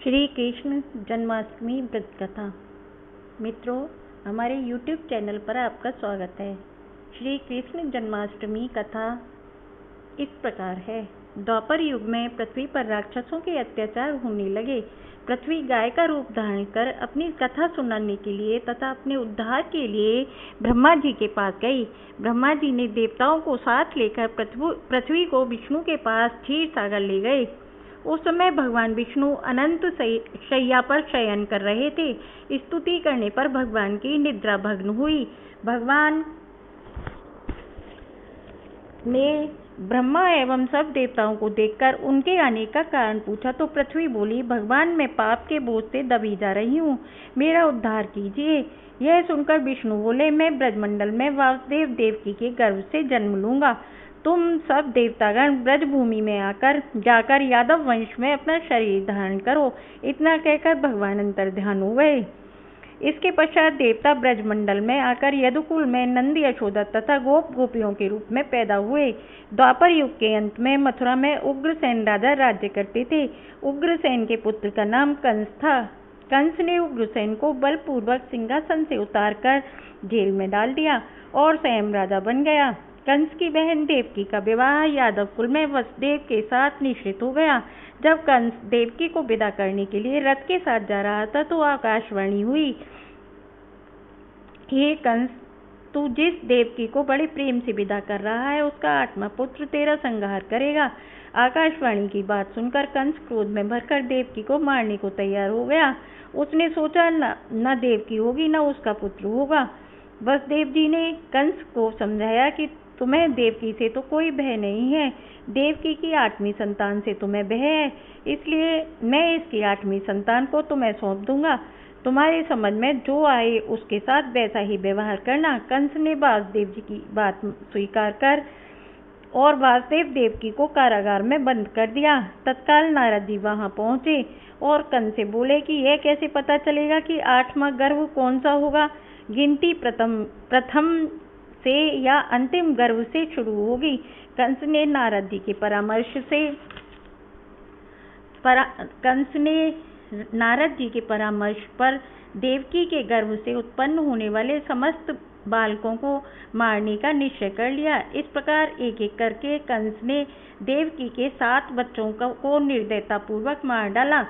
श्री कृष्ण जन्माष्टमी व्रत कथा। मित्रों, हमारे YouTube चैनल पर आपका स्वागत है। श्री कृष्ण जन्माष्टमी कथा इस प्रकार है। द्वापर युग में पृथ्वी पर राक्षसों के अत्याचार होने लगे। पृथ्वी गाय का रूप धारण कर अपनी कथा सुनाने के लिए तथा अपने उद्धार के लिए ब्रह्मा जी के पास गई। ब्रह्मा जी ने देवताओं को साथ लेकर पृथ्वी को विष्णु के पास क्षीर सागर ले गए। उस समय भगवान विष्णु अनंत शैया पर शयन कर रहे थे। स्तुति करने पर भगवान की निद्रा भग्न हुई। भगवान ने ब्रह्मा एवं सब देवताओं को देखकर उनके आने का कारण पूछा तो पृथ्वी बोली, भगवान मैं पाप के बोझ से दबी जा रही हूँ, मेरा उद्धार कीजिए। यह सुनकर विष्णु बोले, मैं ब्रजमंडल में वासुदेव देवकी के गर्भ से जन्म लूंगा। तुम सब देवतागण ब्रज भूमि में जाकर यादव वंश में अपना शरीर धारण करो। इतना कहकर भगवान अंतर्ध्यान हो गए। इसके पश्चात देवता ब्रजमंडल में आकर यदुकुल में नंद यशोदा तथा गोप गोपियों के रूप में पैदा हुए। द्वापर युग के अंत में मथुरा में उग्रसेन राजा राज्य करते थे। उग्रसेन के पुत्र का नाम कंस था। कंस ने उग्रसेन को बलपूर्वक सिंहासन से उतारकर जेल में डाल दिया और स्वयं राजा बन गया। कंस की बहन देवकी का विवाह यादव कुल में वसुदेव के साथ निश्चित हो गया। जब कंस देवकी को विदा करने के लिए रथ के साथ जा रहा था तो आकाशवाणी हुई, हे कंस, तू जिस देवकी को बड़े प्रेम से विदा कर रहा है उसका आठवां पुत्र तेरा संहार करेगा। आकाशवाणी की बात सुनकर कंस क्रोध में भरकर देवकी को मारने को तैयार हो गया। उसने सोचा न देवकी होगी न उसका पुत्र होगा। वसुदेव जी ने कंस को समझाया कि तुम्हें देवकी से तो कोई भय नहीं है, देवकी की 8वीं संतान से तुम्हें भय है, इसलिए मैं इसकी 8वीं संतान को तुम्हें सौंप दूंगा। तुम्हारी समझ में जो आए उसके साथ वैसा ही व्यवहार करना। कंस ने वासुदेव जी की बात स्वीकार कर और वासुदेव देवकी को कारागार में बंद कर दिया। तत्काल नारद जी वहां पहुंचे और कंस से बोले कि यह कैसे पता चलेगा कि 8वां गर्भ कौन सा होगा। गिनती प्रथम से या अंतिम गर्भ से शुरू होगी। कंस ने नारद जी के परामर्श पर देवकी के गर्भ से उत्पन्न होने वाले समस्त बालकों को मारने का निश्चय कर लिया। इस प्रकार एक एक करके कंस ने देवकी के 7 बच्चों को निर्दयतापूर्वक मार डाला।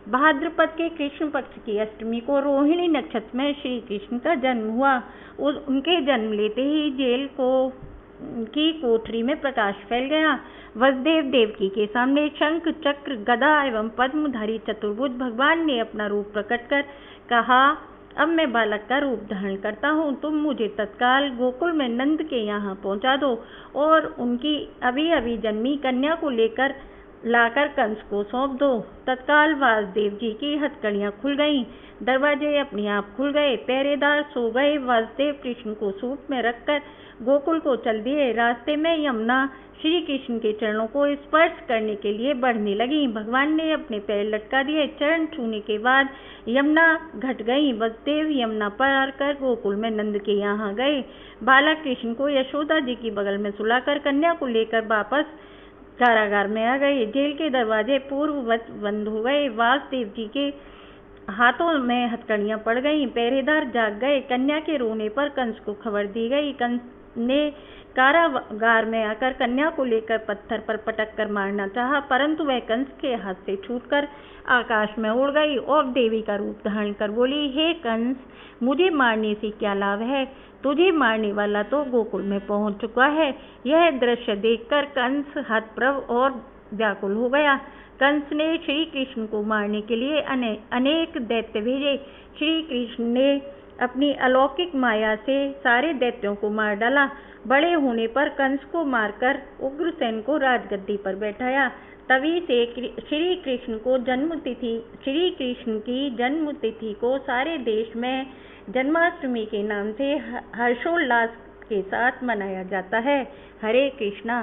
भाद्रपद के कृष्ण पक्ष की अष्टमी को रोहिणी नक्षत्र में श्री कृष्ण का जन्म हुआ। उनके जन्म लेते ही जेल की कोठरी में प्रकाश फैल गया। वसुदेव देवकी के सामने शंख चक्र गदा एवं पद्मधारी चतुर्भुज भगवान ने अपना रूप प्रकट कर कहा, अब मैं बालक का रूप धारण करता हूँ, तुम मुझे तत्काल गोकुल में नंद के यहाँ पहुँचा दो और उनकी अभी अभी जन्मी कन्या को लाकर कंस को सौंप दो। तत्काल वासुदेव जी की हथकड़ियां खुल गईं, दरवाजे अपने आप खुल गए, पहरेदार सो गए। वासुदेव कृष्ण को सूत में रखकर गोकुल को चल दिए। रास्ते में यमुना श्री कृष्ण के चरणों को स्पर्श करने के लिए बढ़ने लगी। भगवान ने अपने पैर लटका दिए। चरण छूने के बाद यमुना घट गई। वसुदेव यमुना पार कर गोकुल में नंद के यहाँ गए। बालक कृष्ण को यशोदा जी की बगल में सुलाकर कन्या को लेकर वापस कारागार में आ गए। जेल के दरवाजे पूर्ववत बंद हो गए। वासुदेव जी के हाथों में हथकड़ियां पड़ गईं। पहरेदार जाग गए। कन्या के रोने पर कंस को खबर दी गई। कंस ने कारागार में आकर कन्या को लेकर पत्थर पर पटक कर मारना चाहा, परंतु वह कंस के हाथ से छूटकर आकाश में उड़ गई और देवी का रूप धारण कर बोली, हे कंस, मुझे मारने से क्या लाभ है? तुझे मारने वाला तो गोकुल में पहुंच चुका है। यह दृश्य देखकर कंस हतप्रभ और व्याकुल हो गया। कंस ने श्री कृष्ण को मारने के लिए अनेक दैत्य भेजे। श्री कृष्ण ने अपनी अलौकिक माया से सारे दैत्यों को मार डाला। बड़े होने पर कंस को मारकर उग्रसेन को राजगद्दी पर बैठाया। तभी से श्री कृष्ण की जन्म तिथि को सारे देश में जन्माष्टमी के नाम से हर्षोल्लास के साथ मनाया जाता है। हरे कृष्णा।